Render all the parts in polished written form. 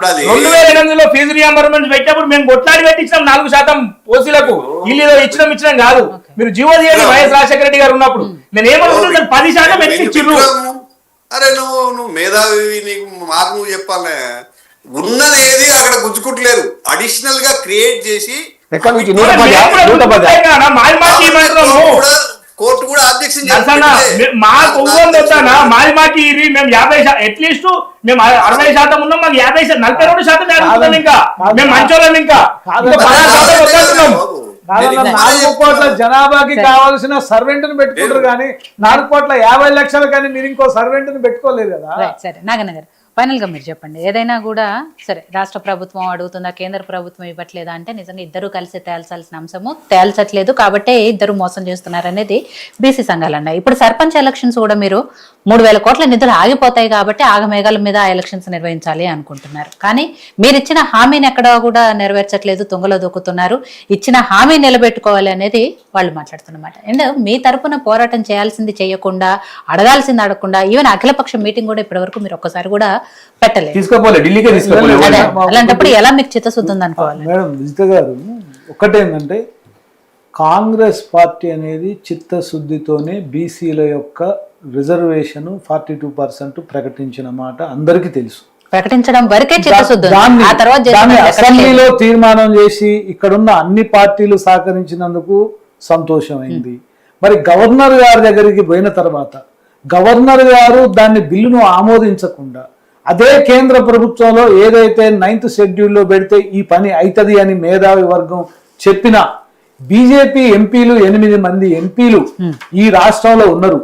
2008లో fee reimbursement పెట్టినప్పుడు మేము కొట్లాడి పెట్టించినాం 4% ఓసీలకు. ఇల్లు ఇచ్చినాం కాదు. మీరు జీవో తీయండి వైఎస్ రాజశేఖర రెడ్డి గారు ఉన్నప్పుడు. నేను ఏమనుకుంటున్నాను 10% ఎక్కిచ్చిర్రు. అరే నువ్వు మేధావి, నీకు మాకు నువ్వు చెప్పాలే. ఉన్నది ఏది అక్కడ గుంజుకుంటలేరు, అడిషనల్ గా క్రియేట్ చేసి కోర్టు కూడా ఆబ్జెక్షన్ మాకు మాకి మేము 50% అట్లీస్ట్ మేము 60% ఉన్నాం. మాకు 42% అడుగుతున్నాం. ఇంకా మేము మంచోళ్ళం. ఇంకా 4 కోట్ల జనాభాకి కావాల్సిన సర్వెంట్ ని పెట్టుకుంటారు కానీ 4 కోట్ల 50 లక్షలు కానీ మీరు ఇంకో సర్వెంట్ ని పెట్టుకోలేదు కదా. సరే నాగనగర్ ఫైనల్ గా మీరు చెప్పండి. ఏదైనా కూడా సరే రాష్ట్ర ప్రభుత్వం అడుగుతుందా, కేంద్ర ప్రభుత్వం ఇవ్వట్లేదా అంటే నిజంగా ఇద్దరు కలిసి తేల్చాల్సిన అంశము తేల్చట్లేదు కాబట్టి ఇద్దరు మోసం చేస్తున్నారు అనేది బీసీ సంఘాలు అన్నాయి. ఇప్పుడు సర్పంచ్ ఎలక్షన్స్ కూడా మీరు 3000 కోట్ల నిధులు ఆగిపోతాయి కాబట్టి ఆగమేఘాల మీద ఆ ఎలక్షన్స్ నిర్వహించాలి అనుకుంటున్నారు. కానీ మీరు ఇచ్చిన హామీని ఎక్కడా కూడా నెరవేర్చట్లేదు, తుంగలో దూకుతున్నారు. ఇచ్చిన హామీ నిలబెట్టుకోవాలి అనేది వాళ్ళు మాట్లాడుతున్నమాట. అండ్ మీ తరపున పోరాటం చేయాల్సింది చేయకుండా, అడగాల్సింది అడగకుండా, ఈవెన్ అఖిలపక్ష మీటింగ్ కూడా ఇప్పటి వరకు మీరు ఒక్కసారి కూడా పెట్టలేదు. అలాంటప్పుడు ఎలా మీకు చిత్తశుద్ధి ఉంది అనుకోవాలి? మేడం విజిత గారు, ఒకటేంటంటే కాంగ్రెస్ పార్టీ అనేది చిత్తశుద్ధితోనే బీసీల యొక్క రిజర్వేషన్ 42% ప్రకటించిన మాట అందరికీ తెలుసు. ప్రకటించడం వరకే చిత్తశుద్ధి. అసెంబ్లీలో తీర్మానం చేసి ఇక్కడున్న అన్ని పార్టీలు సహకరించినందుకు సంతోషమైంది. మరి గవర్నర్ గారి దగ్గరికి పోయిన తర్వాత గవర్నర్ గారు దాన్ని బిల్లును ఆమోదించకుండా అదే కేంద్ర ప్రభుత్వంలో ఏదైతే 9th షెడ్యూల్లో పెడితే ఈ పని అవుతుంది అని మేధావి వర్గం చెప్పిన బీజేపీ ఎంపీలు 8 మంది ఎంపీలు ఈ రాష్ట్రంలో ఉన్నారు.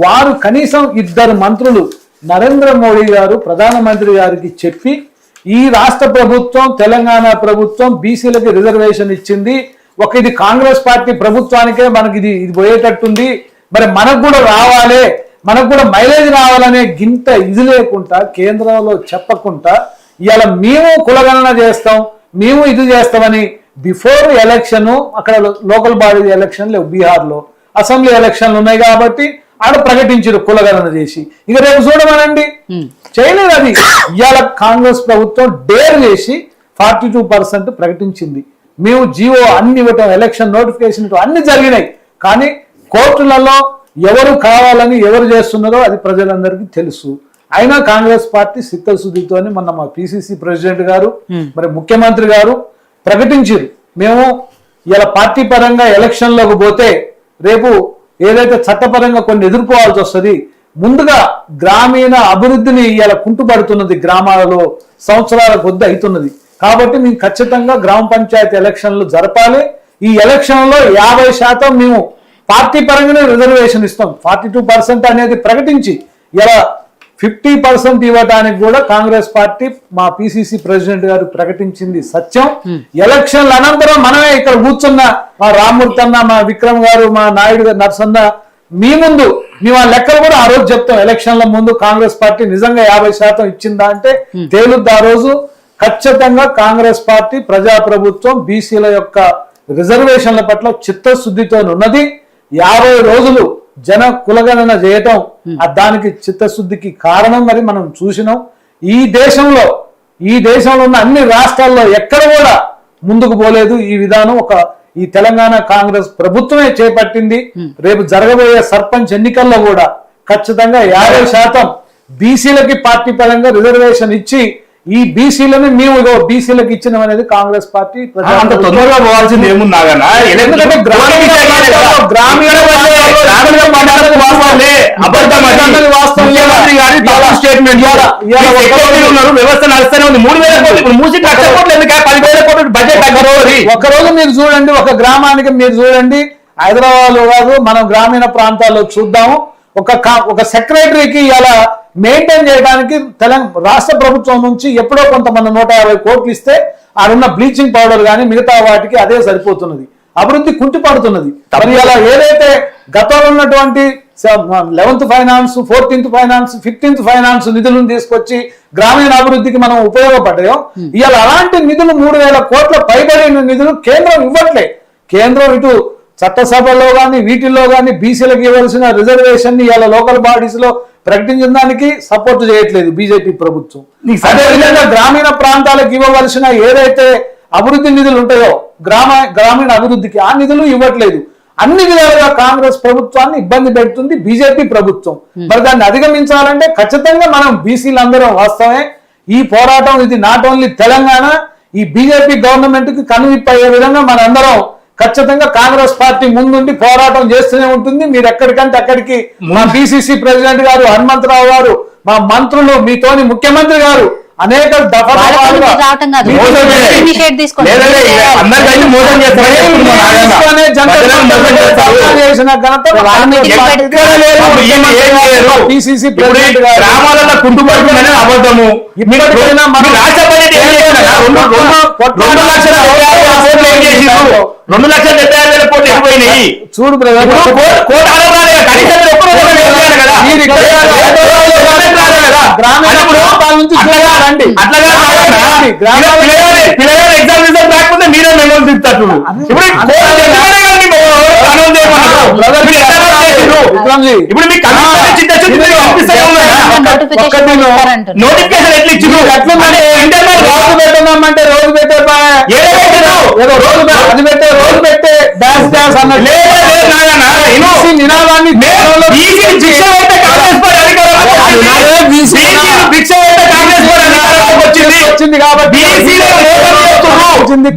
వారు కనీసం 2 మంత్రులు నరేంద్ర మోడీ గారు ప్రధానమంత్రి గారికి చెప్పి ఈ రాష్ట్ర ప్రభుత్వం తెలంగాణ ప్రభుత్వం బీసీలకి రిజర్వేషన్ ఇచ్చింది, ఇది కాంగ్రెస్ పార్టీ ప్రభుత్వానికే మనకి ఇది పోయేటట్టుంది, మరి మనకు కూడా రావాలి, మనకు కూడా మైలేజ్ రావాలనే గింత ఇది లేకుండా కేంద్రంలో చెప్పకుండా ఇవాళ మేము కులగణన చేస్తాం, మేము ఇది చేస్తామని బిఫోర్ ఎలక్షన్ అక్కడ లోకల్ బాడీ ఎలక్షన్లు బీహార్లో అసెంబ్లీ ఎలక్షన్లు ఉన్నాయి కాబట్టి ఆడ ప్రకటించారు కులగణన చేసి. ఇక రేపు చూడమనండి, చేయలేదు. అది ఇవాళ కాంగ్రెస్ ప్రభుత్వం డేర్ చేసి 42% ప్రకటించింది. మేము జీవో అన్ని ఇవ్వటం, ఎలక్షన్ నోటిఫికేషన్ అన్ని జరిగినాయి. కానీ కోర్టులలో ఎవరు కావాలని ఎవరు చేస్తున్నారో అది ప్రజలందరికీ తెలుసు. అయినా కాంగ్రెస్ పార్టీ చిత్తశుద్ధితోని మొన్న మా పిసిసి ప్రెసిడెంట్ గారు మరి ముఖ్యమంత్రి గారు ప్రకటించారు, మేము ఇలా పార్టీ పరంగా ఎలక్షన్లోకి పోతే రేపు ఏదైతే చట్టపరంగా కొన్ని ఎదుర్కోవాల్సి వస్తుంది, ముందుగా గ్రామీణ అభివృద్ధిని ఇలా కుంటుపడుతున్నది, గ్రామాలలో సంవత్సరాల కొద్ది అవుతున్నది. కాబట్టి మేము ఖచ్చితంగా గ్రామ పంచాయతీ ఎలక్షన్లు జరపాలి. ఈ ఎలక్షన్లో 50% మేము పార్టీ పరంగానే రిజర్వేషన్ ఇస్తాం. 42% అనేది ప్రకటించి ఇలా 50% ఇవ్వడానికి కూడా కాంగ్రెస్ పార్టీ మా పిసిసి ప్రెసిడెంట్ గారు ప్రకటించింది సత్యం. ఎలక్షన్ల అనంతరం మనమే ఇక్కడ కూర్చున్న మా రామ్మూర్తి అన్న, మా విక్రమ్ గారు, మా నాయుడు గారు, నర్సన్న మీ ముందు మేము ఆ లెక్కలు కూడా ఆ రోజు చెప్తాం. ఎలక్షన్ల ముందు కాంగ్రెస్ పార్టీ నిజంగా 50% ఇచ్చిందా అంటే తేలుద్ది ఆ రోజు. ఖచ్చితంగా కాంగ్రెస్ పార్టీ ప్రజాప్రభుత్వం బీసీల యొక్క రిజర్వేషన్ల పట్ల చిత్తశుద్ధితో ఉన్నది. 50 రోజులు జన కులగణన చేయటం దానికి చిత్తశుద్ధికి కారణం మరి మనం చూసినాం. ఈ దేశంలో ఉన్న అన్ని రాష్ట్రాల్లో ఎక్కడ కూడా ముందుకు పోలేదు ఈ విధానం. ఈ తెలంగాణ కాంగ్రెస్ ప్రభుత్వమే చేపట్టింది. రేపు జరగబోయే సర్పంచ్ ఎన్నికల్లో కూడా ఖచ్చితంగా 50% బీసీలకి పార్టీ పరంగా రిజర్వేషన్ ఇచ్చి ఈ బీసీలని మేము బీసీలకు ఇచ్చినాం అనేది కాంగ్రెస్ పార్టీ అంత తొందరగా పోవాల్సింది ఏమున్నాగన్నా. వ్యవస్థ నడుస్తూనే ఉంది. 3000 కోట్లు మూసి 1,00,000 కోట్లు ఎందుకు 10,000 కోట్లు బడ్జెట్. ఒకరోజు మీరు చూడండి, ఒక గ్రామానికి మీరు చూడండి, హైదరాబాద్ లో కాదు మనం గ్రామీణ ప్రాంతాల్లో చూద్దాము. ఒక సెక్రటరీకి ఇలా మెయింటైన్ చేయడానికి రాష్ట్ర ప్రభుత్వం నుంచి ఎప్పుడో కొంతమంది 150 కోట్లు ఇస్తే ఆడున్న బ్లీచింగ్ పౌడర్ కానీ మిగతా వాటికి అదే సరిపోతున్నది. అభివృద్ధి కుంటిపడుతున్నది. మరి అలా ఏదైతే గతంలో ఉన్నటువంటి 11th finance, 14th finance, 15th finance నిధులను తీసుకొచ్చి గ్రామీణ అభివృద్ధికి మనం ఉపయోగపడ్డాయో ఇవాళ అలాంటి నిధులు 3,000 కోట్ల పైబడిన నిధులు కేంద్రం ఇవ్వట్లే. కేంద్రం ఇటు చట్టసభలో కానీ వీటిల్లో కానీ బీసీలకు ఇవ్వాల్సిన రిజర్వేషన్ ని ఇలా లోకల్ బాడీస్ లో ప్రకటించిన దానికి సపోర్ట్ చేయట్లేదు బీజేపీ ప్రభుత్వం. అదేవిధంగా గ్రామీణ ప్రాంతాలకు ఇవ్వవలసిన ఏదైతే అభివృద్ధి నిధులు ఉంటాయో గ్రామీణ అభివృద్ధికి ఆ నిధులు ఇవ్వట్లేదు. అన్ని విధాలుగా కాంగ్రెస్ ప్రభుత్వాన్ని ఇబ్బంది పెడుతుంది బీజేపీ ప్రభుత్వం. మరి దాన్ని అధిగమించాలంటే ఖచ్చితంగా మనం బీసీలందరం వాస్తవమే ఈ పోరాటం ఇది నాట్ ఓన్లీ తెలంగాణ ఈ బీజేపీ గవర్నమెంట్ కి కనువిప్పు అయ్యే విధంగా మనందరం ఖచ్చితంగా కాంగ్రెస్ పార్టీ ముందుండి పోరాటం చేస్తూనే ఉంటుంది. మీరు ఎక్కడికంటే అక్కడికి మా పిసిసి ప్రెసిడెంట్ గారు హనుమంతరావు గారు మా మంత్రులు మీతోని ముఖ్యమంత్రి గారు అనేక దఫాలుగా చేసిన ఘనత పిసిసి ప్రెసిడెంట్ గారు. గ్రామాలలో కుంటుపడుతుందనే అబద్ధము. 2 లక్షల 75,000 కోట్లు అయిపోయినాయి. చూడు బ్రదర్ గ్రామీణ ప్రాంతాల నుంచి ఎగ్జామ్ రిజల్ట్ రాకపోతే మీరే మెమోలు తిప్పుతారు. ఇప్పుడు మీకు నోటిఫికేషన్ ఎట్లా ఇచ్చింది? ఇంటర్నల్ రోజు పెట్టమంటే రోజు పెట్టే అది పెట్టే రోజు పెట్టే డాన్స్ డాన్స్ అన్నట్టు నినాదాన్ని వచ్చింది కాబట్టి వచ్చింది